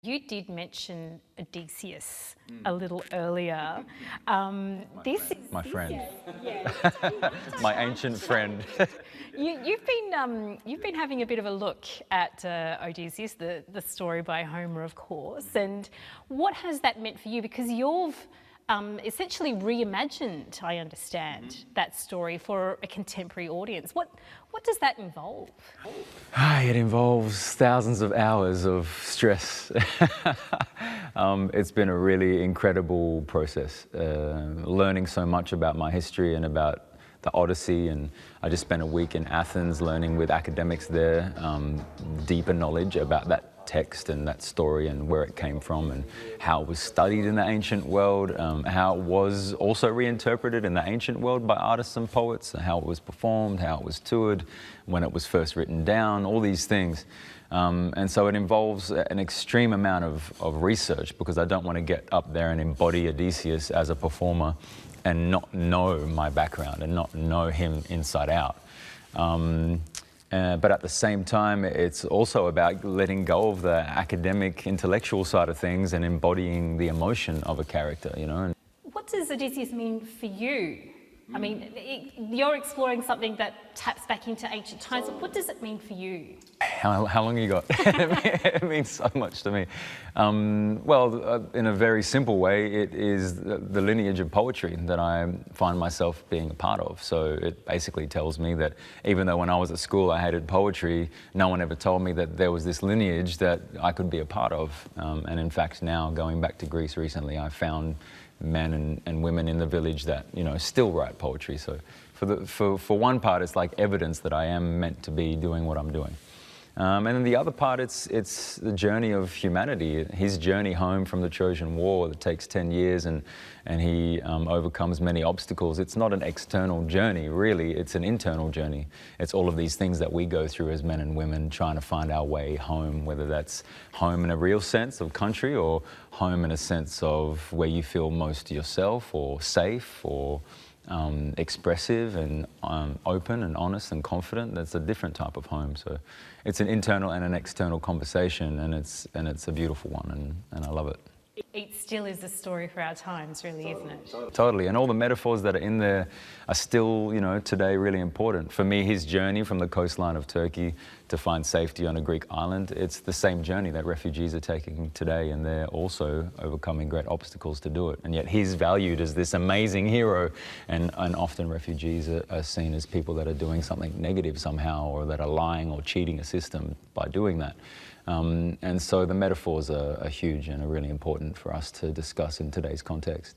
You did mention Odysseus a little earlier. My friend. Yeah. My ancient friend. You've been having a bit of a look at Odysseus, the story by Homer, of course. And what has that meant for you? Because you've essentially reimagined, I understand, that story for a contemporary audience. What does that involve? It involves thousands of hours of stress. It's been a really incredible process, learning so much about my history and about the Odyssey, and I just spent a week in Athens learning with academics there, deeper knowledge about that text and that story and where it came from and how it was studied in the ancient world, how it was also reinterpreted in the ancient world by artists and poets, how it was performed, how it was toured, when it was first written down, all these things. And so it involves an extreme amount of research, because I don't want to get up there and embody Odysseus as a performer and not know my background and not know him inside out. But at the same time, it's also about letting go of the academic, intellectual side of things and embodying the emotion of a character, you know. What does Odysseus mean for you? I mean, you're exploring something that taps back into ancient times. What does it mean for you? How long you got? It means so much to me. In a very simple way, it is the lineage of poetry that I find myself being a part of. So it basically tells me that even though when I was at school I hated poetry, no one ever told me that there was this lineage that I could be a part of. And in fact, now going back to Greece recently, I found men and women in the village that, you know, still write poetry. So for one part, it's like evidence that I am meant to be doing what I'm doing. And then the other part, it's the journey of humanity, his journey home from the Trojan War that takes 10 years and he overcomes many obstacles. It's not an external journey, really, it's an internal journey. It's all of these things that we go through as men and women trying to find our way home, whether that's home in a real sense of country or home in a sense of where you feel most yourself or safe or expressive and open and honest and confident. That's a different type of home. So it's an internal and an external conversation, and it's a beautiful one, and I love it. It still is a story for our times, really, isn't it? Totally, and all the metaphors that are in there are still, you know, today really important. For me, his journey from the coastline of Turkey to find safety on a Greek island, it's the same journey that refugees are taking today, and they're also overcoming great obstacles to do it. And yet he's valued as this amazing hero, and often refugees are seen as people that are doing something negative somehow, or that are lying or cheating a system by doing that. And so the metaphors are huge and are really important for us to discuss in today's context.